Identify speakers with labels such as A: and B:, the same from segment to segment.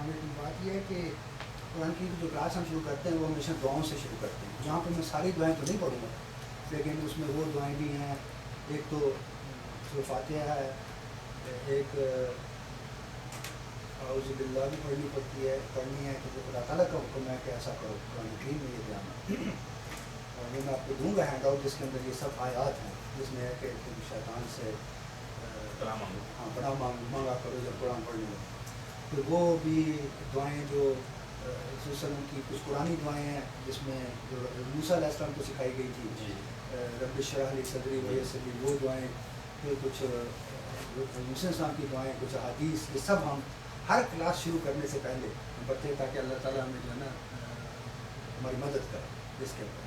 A: السلام علیکم. بات یہ ہے کہ قرآن کی جو کلاس ہم شروع کرتے ہیں وہ ہمیشہ دعاؤں سے شروع کرتے ہیں. جہاں پہ میں ساری دعائیں تو نہیں پڑھوں گا لیکن اس میں وہ دعائیں بھی ہیں. ایک تو سورۃ فاتحہ ہے, ایک اعوذ باللہ بھی پڑھنی ہے کہ خدا تعالیٰ کا حکم ہے کہ ایسا کرو. قرآن کریم میں یہ بیان ہے اور یہ میں آپ کو دوں گا ہینڈ آؤٹ جس کے اندر یہ سب آیات ہیں جس میں ہے کہ تم شیطان سے پناہ مانگا کرو جب قرآن پڑھنے میں. تو وہ بھی دعائیں جو رسول صلی اللہ علیہ وسلم کی کچھ قرآنی دعائیں ہیں جس میں جو موسیٰ علیہ السلام کو سکھائی گئی تھی, رب اشرح لی صدری ویسر لی, وہ دعائیں, پھر کچھ موسیٰ السلام کی دعائیں, کچھ احادیث, یہ سب ہم ہر کلاس شروع کرنے سے پہلے ہم پڑھتے ہیں تاکہ اللہ تعالیٰ ہمیں جو ہے نا ہماری مدد کرے اس کے اندر.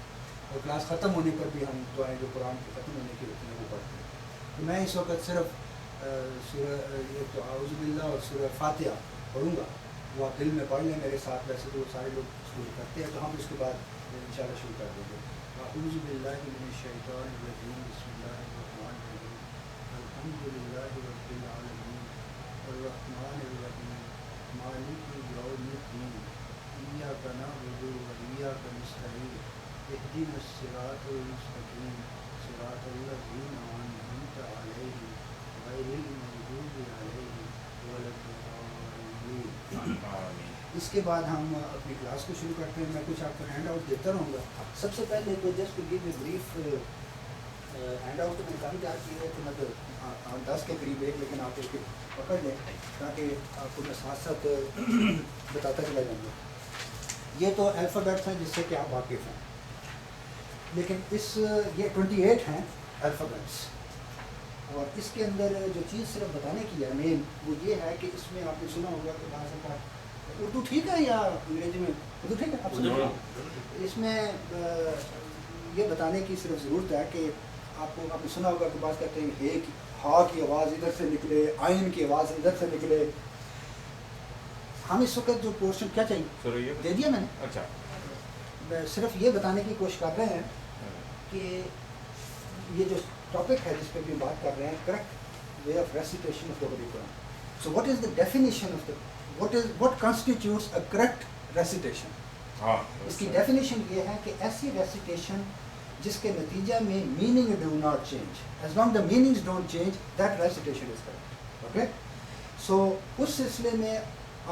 A: اور کلاس ختم ہونے پر بھی ہم دعائیں جو قرآن کے ختم ہونے کی ہوتی ہیں وہ پڑھتے ہیں. تو میں اس وقت صرف سورہ یہ تو اعوذ باللہ اور سورہ فاتحہ پڑھوں گا, وہ آپ دل میں پڑھ لیں میرے ساتھ. ویسے تو سارے لوگ شروع کرتے ہیں تو ہم اس کے بعد انشاءاللہ شروع کر دیں گے. اعوذ باللہ من الشیطان الرجیم, بسم اللہ الرحمن الرحیم, الحمد للہ رب العالمین الرحمن الرحیم مالک یوم الدین ایاک نعبد و ایاک نستعین اهدنا الصراط المستقیم صراط الذین انعمت علیہم غیر المغضوب علیہم ولا الضالین. اس کے بعد ہم اپنی کلاس کو شروع کرتے ہیں. میں کچھ آپ کو ہینڈ آؤٹ دیتا رہوں گا. سب سے پہلے تو just to give a brief handout تو میں نے کافی تیار کی ہے, تو میں 10 کے قریب ایک, لیکن آپ ایک پکڑ لیں تاکہ آپ کو میں ساتھ ساتھ بتاتا چلا جاؤں گا. یہ تو الفابیٹس ہیں جس سے کہ آپ واقف ہیں, لیکن یہ 28 ہیں الفابیٹس, اور اس کے اندر جو چیز صرف بتانے کی ہے مین وہ یہ ہے کہ اس میں آپ نے سنا ہوگا کہ بعض اوقات اردو ٹھیک ہے یا انگریزی میں اردو ٹھیک ہے, آپ سمجھ اس میں یہ بتانے کی صرف ضرورت ہے کہ آپ نے سنا ہوگا کہ بعض کہتے ہیں ایک ہا کی آواز ادھر سے نکلے, آئین کی آواز ادھر سے نکلے. ہم اس وقت جو پورشن کیا چاہیے دے دیا میں نے, اچھا صرف یہ بتانے کی کوشش کر رہے ہیں کہ یہ جو ٹاپک ہے جس پہ بھی بات کر رہے ہیں, correct way of recitation of the holy Quran. So what is the definition of the what constitutes a correct recitation. اس کی ڈیفینیشن یہ ہے کہ ایسی ریسیٹیشن جس کے نتیجہ میں meaning do not change. As long the meanings don't change, that recitation is correct. Okay? So اس سلسلے میں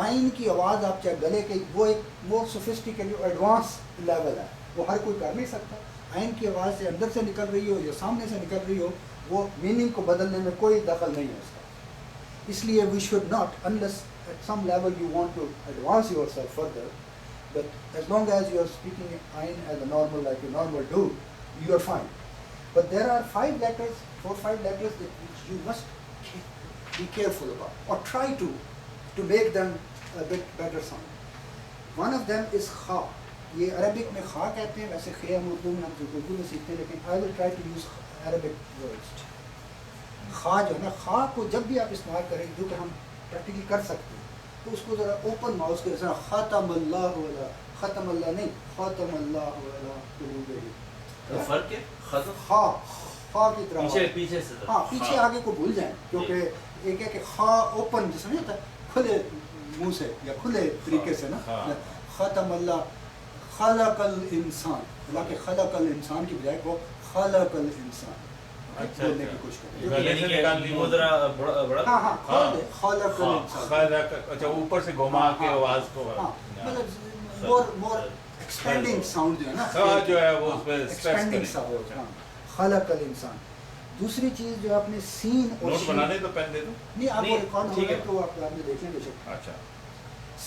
A: آئین کی آواز آپ چاہے گلے کے, وہ ایک more sophisticated ایڈوانس لیول ہے, وہ ہر کوئی کر نہیں سکتا. آئین کی آواز سے اندر سے نکل رہی ہو یا سامنے سے نکل رہی ہو, وہ میننگ کو بدلنے میں کوئی دخل نہیں ہے اس کا. اس لیے we should not, unless at some level you want to advance yourself further, but as long as you are speaking Ain as a normal, like you normal do, you are fine. But there are 4 or 5 letters that which you must be careful about, or try to make them a bit better sound. One of them is kha. یہ Arabic میں خا کہتے ہیں, ویسے خے ہم اردو میں اردو میں سیکھتے ہیں, لیکن I will try to use Arabic words. خا جو ہے نا, خا کو جب بھی آپ استعمال کریں جو کہ ہم پریکٹیکلی کر سکتے ہیں, تو اس کو ذرا اوپن ماؤس کے جیسا ختم اللہ علی, ختم اللہ نہیں, ختم اللہ علی قلوبہم.
B: فرق ہے
A: خا خا کی طرح
B: پیچھے سے,
A: ہاں پیچھے آگے کو بھول جائیں, کیونکہ ایک ہے کہ خا اوپن جیسا نہیں ہوتا کھلے منہ سے یا کھلے طریقے سے نا, ختم اللہ خلق الانسان, حالانکہ خلق الانسان کی بجائے کو خلق الانسان بولنے کی کوشش کریں. ہاں ہاں خلق الانسان,
C: اچھا اوپر سے گھما کے آواز کو,
A: مطلب مور ایکسپینڈنگ ساؤنڈ جو ہے نا,
C: جو ہے وہ اس پہ
A: ایکسپینڈنگ ساؤنڈ. خلق الانسان. دوسری چیز جو آپ نے سین اور
C: نوٹ بنا دیں تو پین دے دوں,
A: نہیں آپ کو ریکارڈ ہوگا تو آپ نے دیکھیں گے.
C: اچھا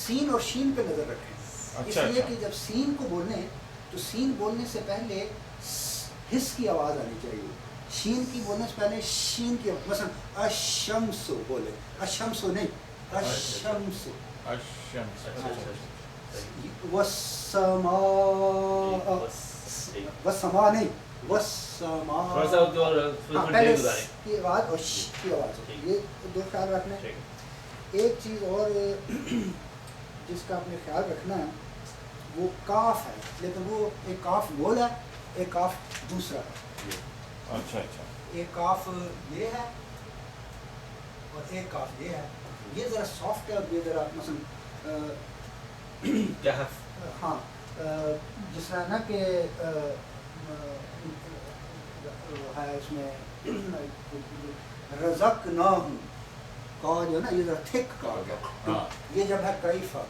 A: سین اور شین پہ نظر رکھیں, اس لیے کہ جب سین کو بولنے تو سین بولنے سے پہلے حس کی آواز آنی چاہیے. شین کی بولنے سے پہلے شین کی, مثلا الشمس بولے, الشمس نہیں, الشمس. والسماء, والسماء نہیں, والسماء. پہلے کی آواز اور ش کی آواز, یہ 2 خیال رکھنا ہے. ایک چیز اور جس کا آپ نے خیال رکھنا ہے وہ کاف ہے, لیکن وہ ایک کاف گول ہے, ایک کاف دوسرا ہے.
C: اچھا اچھا,
A: ایک کاف یہ ہے اور ایک کاف یہ ہے. یہ ذرا سافٹ ہے اور یہ ذرا مثلا
B: کہف
A: ہاں جس طرح نا کہ ہے اس میں رزق نہ ہوں کا جو ہے نا یہ ذرا تھک کا گیا
C: ہاں
A: یہ جب ہے کیفا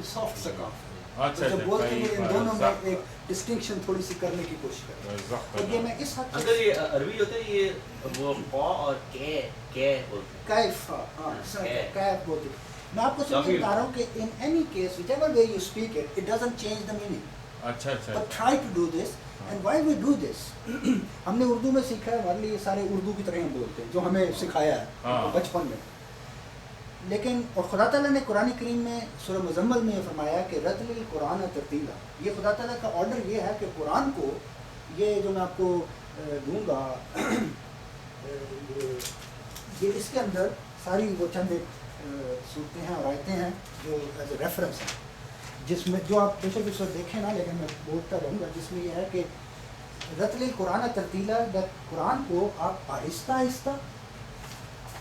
A: سافٹ سا کاف
C: اچھا
A: جب بولتے ہیں ان دونوں میں
C: اچھا
A: ایک ڈسٹنکشن تھوڑی سی کرنے کی کوشش کرتے ہیں اور یہ میں اس حد
B: اگر
A: تک
B: یہ عربی ہوتا ہے یہ وہ قا اور کے بولتے ہیں
A: کیفا ہاں کیف بولتے ہیں میں آپ کو صرف
B: کافی-
A: بتا رہا ہوں کہ in any case which ever way you speak it it doesn't change the meaning
C: اچھا اچھا
A: but try to do this and why we do this ہم نے اردو میں سیکھا ہے ہمارے لیے سارے اردو کی طرح ہم بولتے ہیں جو ہمیں سکھایا ہے
C: ہاں۔
A: بچپن میں لیکن اور خدا تعالیٰ نے قرآن کریم میں سورہ مزمل میں یہ فرمایا کہ رتل القرآن ترتیلا یہ خدا تعالیٰ کا آرڈر یہ ہے کہ قرآن کو یہ جو میں آپ کو دوں گا یہ اس کے اندر ساری وہ چند ایک صورتیں ہیں اور آیتیں ہیں جو ایز اے ریفرنس ہیں جس میں جو آپ بے شک اس وقت دیکھیں نا لیکن میں بولتا رہوں گا جس میں یہ ہے کہ رتل قرآن ترتیلا قرآن کو آپ آہستہ آہستہ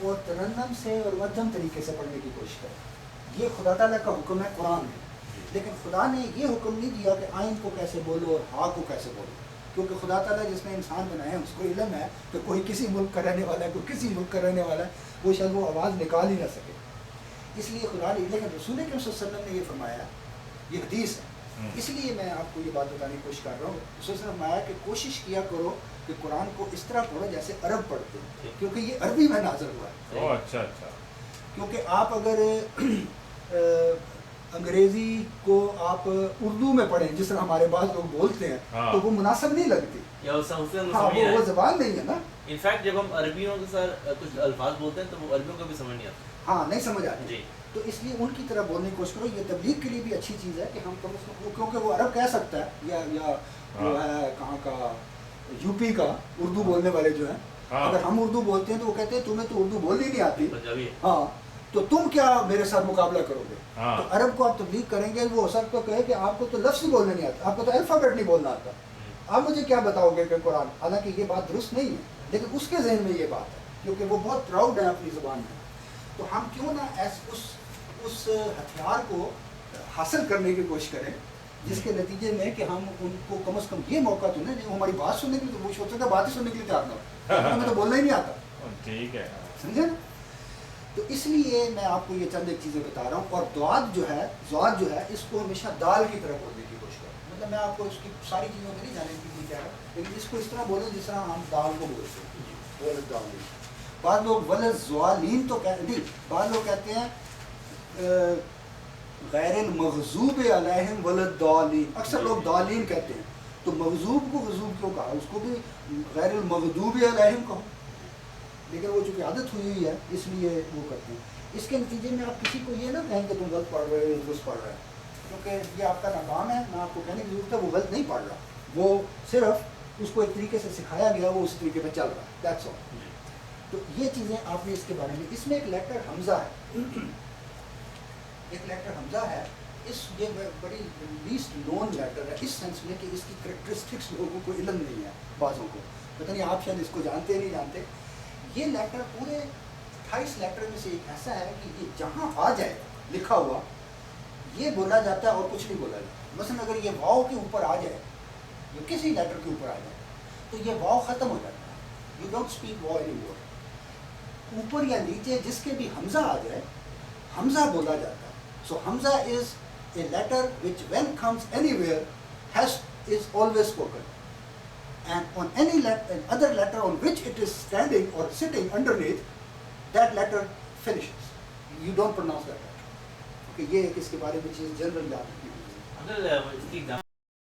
A: اور ترنم سے اور مدھم طریقے سے پڑھنے کی کوشش کریں یہ خدا تعالیٰ کا حکم ہے قرآن میں لیکن خدا نے یہ حکم نہیں دیا کہ آئین کو کیسے بولو اور ہا کو کیسے بولو کیونکہ خدا تعالیٰ جس نے انسان بنایا ہے اس کو علم ہے کہ کوئی کسی ملک کا رہنے والا ہے کوئی کسی ملک کا رہنے والا ہے وہ شاید وہ آواز نکال ہی نہ سکے اس لیے خدا نے لیکن رسول اکرم صلی اللہ علیہ وسلم نے یہ فرمایا یہ حدیث ہے اس لیے میں آپ کو یہ بات بتانے کی کوشش کر رہا ہوں رسول نے فرمایا کہ کوشش کیا کرو کہ قرآن کو اس طرح پڑھو جیسے عرب پڑھتے ہیں کیونکہ یہ عربی میں نازل ہوا ہے
C: او اچھا اچھا
A: کیونکہ آپ اگر انگریزی کو آپ اردو میں پڑھیں جس طرح ہمارے بعض لوگ بولتے ہیں تو وہ مناسب نہیں لگتی
B: یا اس سے
A: ہاں وہ زبان نہیں ہے نا
B: انفیکٹ جب ہم عربیوں کے ساتھ کچھ الفاظ بولتے ہیں تو وہ عربیوں کو بھی سمجھ نہیں آتا
A: ہاں نہیں سمجھ آتی
B: جی
A: تو اس لیے ان کی طرح بولنے کی کوشش کرو یہ تبلیغ کے لیے بھی اچھی چیز ہے کہ ہم کم از کم کیونکہ وہ عرب کہہ سکتا ہے یا وہ ہے کہاں کا یو پی کا اردو بولنے والے جو ہیں اگر ہم اردو بولتے ہیں تو وہ کہتے ہیں تمہیں تو اردو بولنی نہیں آتی
B: پنجابی ہے
A: ہاں تو تم کیا میرے ساتھ مقابلہ کرو گے
C: ہاں
A: تو عرب کو آپ تبلیغ کریں گے وہ ہو سکتا کہے کہ آپ کو تو لفظ ہی بولنا نہیں آتا آپ کو تو الفابیٹ نہیں بولنا آتا آپ مجھے کیا بتاؤ گے کہ قرآن حالانکہ یہ بات درست نہیں ہے لیکن اس کے ذہن میں یہ بات ہے کیونکہ وہ بہت پراؤڈ ہے اپنی زبان میں تو ہم کیوں نہ اس ہتھیار کو حاصل کرنے کی کوشش کریں جس کے نتیجے میں کہ ہم ان کو کم از کم یہ موقع تو نہیں جو ہماری بات سننے کے لیے وہ سوچتے ہیں بات ہی سننے کے لیے تیار نہ ہو ہمیں تو بولنا ہی نہیں آتا
C: ٹھیک ہے
A: سمجھے نا تو اس لیے میں آپ کو یہ چند ایک چیزیں بتا رہا ہوں اور دعات جو ہے اس کو ہمیشہ دال کی طرح بولنے کی کوشش کریں مطلب میں آپ کو اس کی ساری چیزوں میں نہیں جانے کی کیا ہے لیکن اس کو اس طرح بولیں جس طرح ہم دال کو بولتے ہیں ولد دالین بعض لوگ ولد زوالین تو نہیں بعض لوگ کہتے ہیں غیر المغضوب علیہم ولد دالین اکثر لوگ دالین کہتے ہیں تو مغضوب کو غضوب کیوں کہا اس کو بھی غیر المغضوب علیہم کہو لیکن وہ چونکہ عادت ہوئی ہے اس لیے وہ کرتے ہیں اس کے نتیجے میں آپ کسی کو یہ نہ کہیں کہ تم غلط پڑھ رہے ہو درست پڑھ رہے ہیں کیونکہ یہ آپ کا ناکام ہے میں آپ کو کہنے کی ضرورت ہے وہ غلط نہیں پڑھ رہا وہ صرف اس کو ایک طریقے سے سکھایا گیا وہ اس طریقے پہ چل رہا ہے دیٹس آل تو یہ چیزیں آپ نے اس کے بارے میں اس میں ایک لیٹر حمزہ ہے ایک لیٹر حمزہ ہے یہ بڑی لیسٹ نون لیٹر ہے اس سینس میں کہ اس کی کریکٹرسٹکس لوگوں کو علم نہیں ہے بعضوں کو پتہ نہیں آپ شاید اس کو جانتے نہیں جانتے یہ لیٹر پورے 28 لیٹر میں سے ایک ایسا ہے کہ یہ جہاں آ جائے لکھا ہوا یہ بولا جاتا ہے اور کچھ نہیں بولا جاتا مثلا اگر یہ واؤ کے اوپر آ جائے یا کسی لیٹر کے اوپر آ جائے تو یہ واؤ ختم ہو جاتا ہے you don't speak wow any more اوپر یا نیچے جس کے بھی حمزہ آ جائے حمزہ بولا جاتا ہے سو حمزہ از اے letter which when comes anywhere is always spoken and on any other letter on which it is standing or sitting underneath that letter finishes you don't pronounce that letter okay یہ ایک اس کے بارے میں چیز جنرل یاد رکھنی ہے
B: اگر اس کی